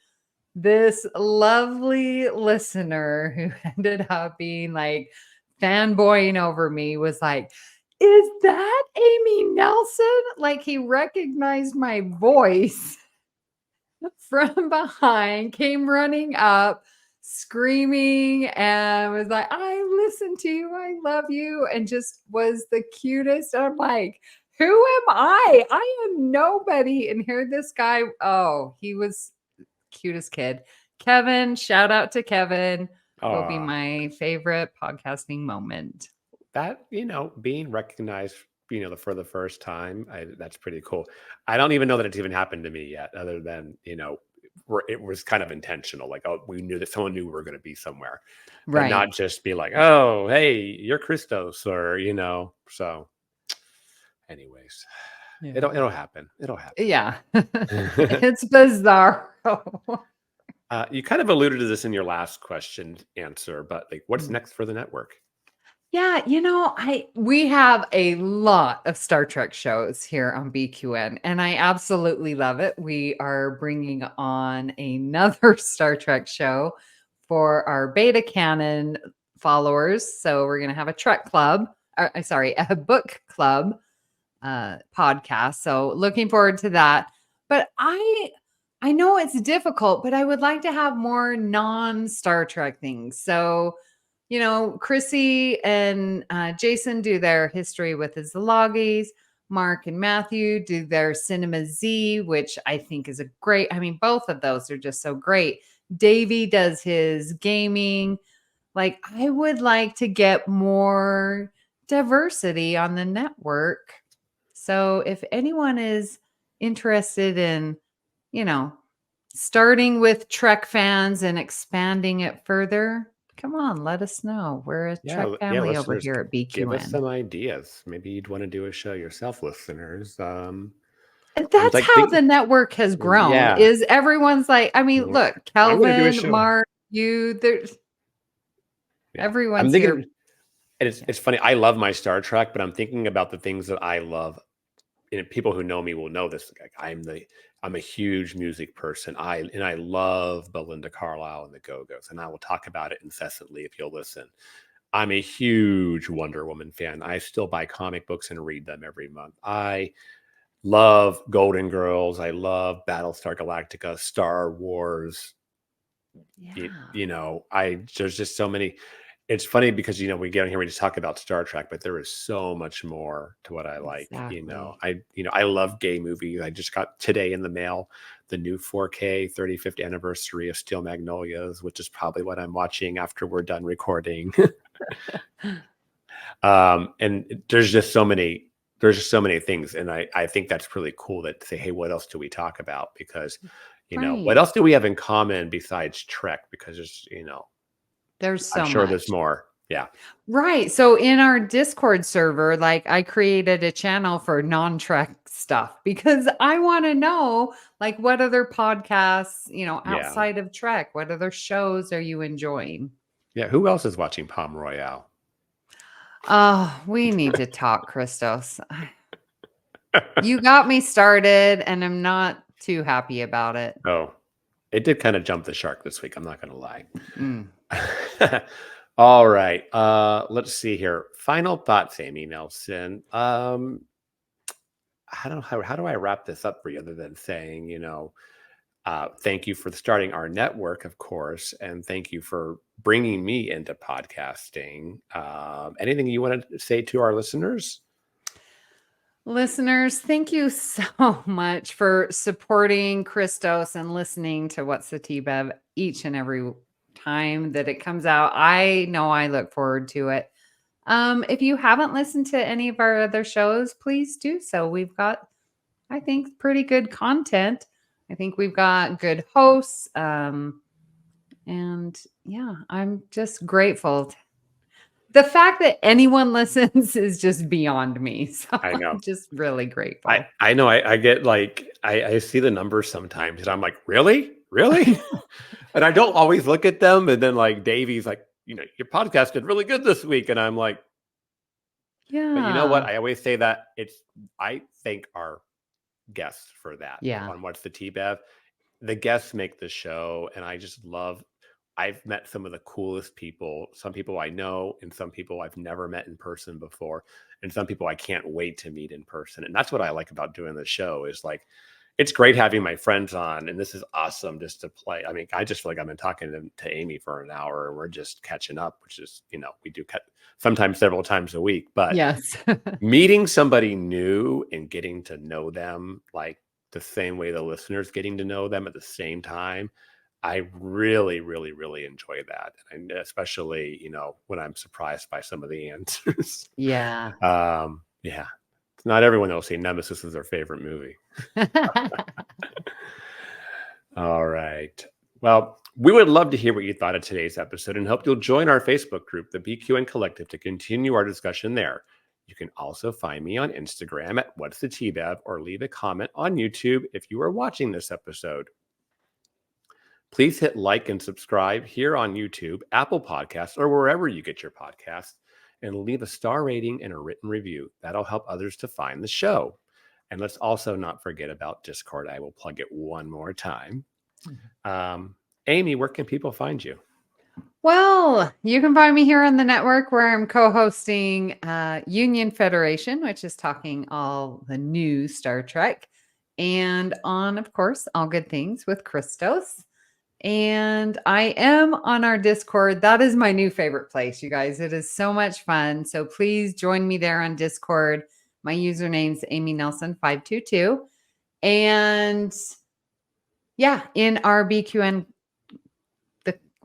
this lovely listener who ended up being like fanboying over me was like, "Is that Amy Nelson?" Like he recognized my voice from behind, came running up, screaming, and was like, "I listen to you. I love you." And just was the cutest. I'm like, who am I? I am nobody. And here this guy, oh, he was cutest kid. Kevin, shout out to Kevin. Will be Aw, my favorite podcasting moment. that, being recognized, for the first time, that's pretty cool. I don't even know that it's even happened to me yet, other than, it was kind of intentional. Like, oh, we knew that someone knew we were going to be somewhere, but Right. not just be like, oh, hey, you're Christos, or, so anyways, Yeah. it'll happen. It'll happen. Yeah. It's bizarre. You kind of alluded to this in your last question answer, but like, what's next for the network? Yeah, we have a lot of Star Trek shows here on BQN, and I absolutely love it. We are bringing on another Star Trek show for our beta canon followers. So we're going to have a Trek club, sorry, a book club podcast. So looking forward to that. But I know it's difficult, but I would like to have more non-Star Trek things. So Chrissy and Jason do their history with the Zalagis. Mark and Matthew do their Cinema Z, which I think is both of those are just so great. Davey does his gaming. Like, I would like to get more diversity on the network. So if anyone is interested in, you know, starting with Trek fans and expanding it further, come on, let us know. We're a Trek Yeah, family over listeners, here at give us BQN. some ideas. Maybe you'd want to do a show yourself, listeners. And I'm that's like, how the network has grown. yeah, Is everyone's like, yeah, look, I'm going to do a Kelvin, show. Mark, there's Yeah, I'm everyone's thinking, here. and it's funny. I love my Star Trek, but I'm thinking about the things that I love. And people who know me will know this. Like, I'm a huge music person. I love Belinda Carlisle and the Go-Go's, and I will talk about it incessantly if you'll listen. I'm a huge Wonder Woman fan. I still buy comic books and read them every month. I love Golden Girls. I love Battlestar Galactica, Star Wars. Yeah. There's just so many. It's funny because we get on here, we just talk about Star Trek, but there is so much more to what I like. Exactly. I love gay movies. I just got today in the mail the new 4K 35th anniversary of Steel Magnolias, which is probably what I'm watching after we're done recording. And there's just so many things, and I think that's really cool that say, hey, what else do we talk about? Because what Right. else do we have in common besides Trek? Because There's I'm so sure there's much. more. Yeah. Right. So in our Discord server, like I created a channel for non-Trek stuff because I want to know like what other podcasts, Yeah. outside of Trek, what other shows are you enjoying? Yeah. Who else is watching Palm Royale? Oh, we need to talk, Christos. You got me started and I'm not too happy about it. Oh, it did kind of jump the shark this week. I'm not going to lie. Mm. All right. Let's see here. Final thoughts, Amy Nelson. How do I wrap this up for you other than saying, thank you for starting our network, of course, and thank you for bringing me into podcasting. Anything you want to say to our listeners? Listeners, thank you so much for supporting Christos and listening to What's the T-Bev each and every time that it comes out. I know I look forward to it. If you haven't listened to any of our other shows, please do so. We've got, I think, pretty good content. I think we've got good hosts. And yeah, I'm just grateful. The fact that anyone listens is just beyond me. So I know. I'm just really grateful. I know. I get like, I see the numbers sometimes and I'm like, really? really? And I don't always look at them. And then like Davey's like, your podcast did really good this week. And I'm like, but you know what? Yeah. I always say that I thank our guests for that. Yeah. On What's the T-Bev. The guests make the show. And I just I've met some of the coolest people, some people I know, and some people I've never met in person before, and some people I can't wait to meet in person. And that's what I like about doing the show is like, it's great having my friends on, and this is awesome just to play. I mean, I just feel like I've been talking to Amy for an hour, and we're just catching up, which is, we do sometimes several times a week, but Yes. meeting somebody new and getting to know them like the same way the listeners getting to know them at the same time, I really, really, really enjoy that. And especially, when I'm surprised by some of the answers. Yeah. Yeah. It's not everyone that will say Nemesis is their favorite movie. All right. Well, we would love to hear what you thought of today's episode and hope you'll join our Facebook group, the BQN Collective, to continue our discussion there. You can also find me on Instagram at What's the T-Bev or leave a comment on YouTube if you are watching this episode. Please hit like and subscribe here on YouTube, Apple Podcasts, or wherever you get your podcasts, and leave a star rating and a written review. That'll help others to find the show. And let's also not forget about Discord. I will plug it one more time. Amy, where can people find you? Well, you can find me here on the network where I'm co-hosting Union Federation, which is talking all the new Star Trek, and on, of course, All Good Things with Christos. And I am on our Discord. That is my new favorite place, you guys. It is so much fun. So please join me there on Discord. My username's Amy Nelson 522. And yeah, in our BQN,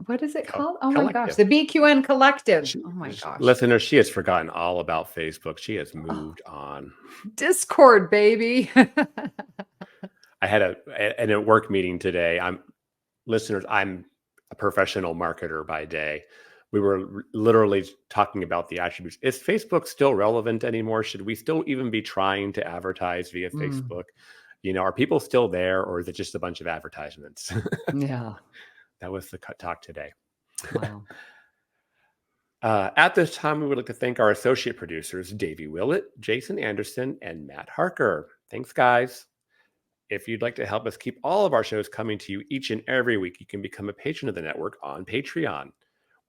what is it called? Oh my gosh, the BQN Collective. Oh my gosh. Listeners, she has forgotten all about Facebook. She has moved on. Discord, baby. I had a work meeting today. Listeners, I'm a professional marketer by day. We were literally talking about the attributes. Is Facebook still relevant anymore? Should we still even be trying to advertise via Facebook? Are people still there, or is it just a bunch of advertisements? Yeah. That was the talk today. Wow. At this time, we would like to thank our associate producers, Davey Willett, Jason Anderson, and Matt Harker. Thanks, guys. If you'd like to help us keep all of our shows coming to you each and every week, you can become a patron of the network on Patreon.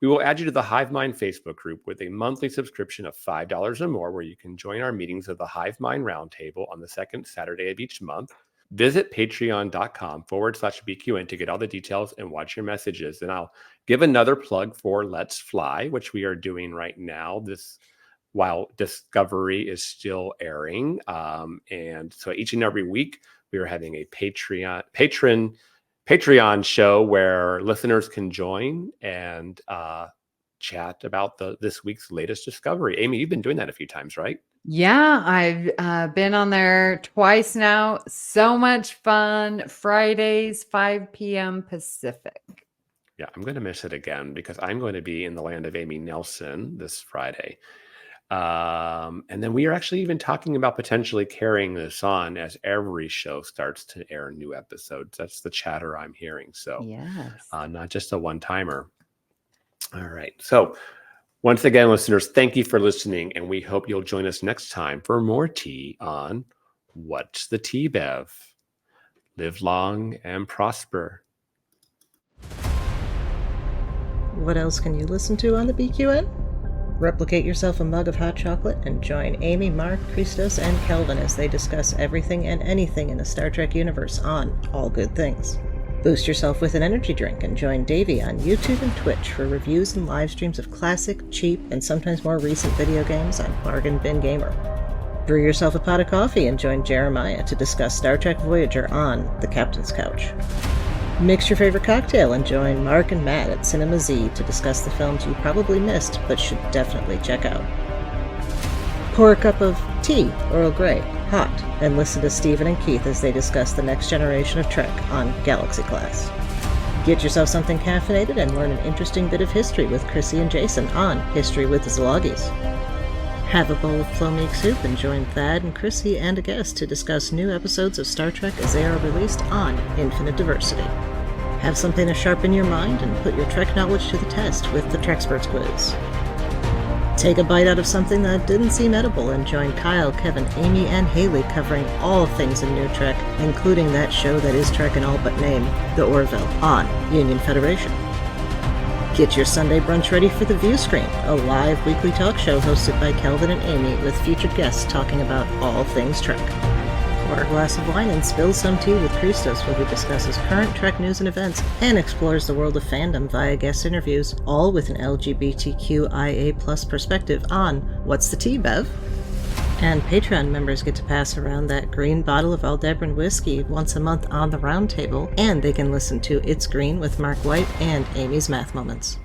We will add you to the Hive Mind Facebook group with a monthly subscription of $5 or more, where you can join our meetings of the Hive Mind Roundtable on the second Saturday of each month. Visit patreon.com/BQN to get all the details and watch your messages. And I'll give another plug for Let's Fly, which we are doing right now, while Discovery is still airing. And so each and every week, we are having a Patreon show where listeners can join and chat about this week's latest discovery. Amy, you've been doing that a few times, right? Yeah, I've been on there twice now. So much fun. Fridays, 5 p.m. Pacific. Yeah, I'm going to miss it again because I'm going to be in the land of Amy Nelson this Friday. And then we are actually even talking about potentially carrying this on as every show starts to air new episodes. That's the chatter I'm hearing. So yes, not just a one-timer. All right. So once again, listeners, thank you for listening. And we hope you'll join us next time for more tea on What's the T-Bev? Live long and prosper. What else can you listen to on the BQN? Replicate yourself a mug of hot chocolate and join Amy, Mark, Christos, and Kelvin as they discuss everything and anything in the Star Trek universe on All Good Things. Boost yourself with an energy drink and join Davey on YouTube and Twitch for reviews and live streams of classic, cheap, and sometimes more recent video games on Bargain Bin Gamer. Brew yourself a pot of coffee and join Jeremiah to discuss Star Trek Voyager on The Captain's Couch. Mix your favorite cocktail and join Mark and Matt at Cinema Z to discuss the films you probably missed but should definitely check out. Pour a cup of tea, Earl Grey, hot, and listen to Stephen and Keith as they discuss the next generation of Trek on Galaxy Class. Get yourself something caffeinated and learn an interesting bit of history with Chrissy and Jason on History with the Zalogis. Have a bowl of Flo-Meek soup and join Thad and Chrissy and a guest to discuss new episodes of Star Trek as they are released on Infinite Diversity. Have something to sharpen your mind and put your Trek knowledge to the test with the Treksperts quiz. Take a bite out of something that didn't seem edible and join Kyle, Kevin, Amy, and Haley covering all things in New Trek, including that show that is Trek in all but name, The Orville, on Union Federation. Get your Sunday brunch ready for The View Screen, a live weekly talk show hosted by Kelvin and Amy with featured guests talking about all things Trek. Pour a glass of wine and spill some tea with Christos, where he discusses current Trek news and events and explores the world of fandom via guest interviews, all with an LGBTQIA+ perspective on What's the Tea, Bev? And Patreon members get to pass around that green bottle of Aldebaran whiskey once a month on the round table, and they can listen to It's Green with Mark White and Amy's Math Moments.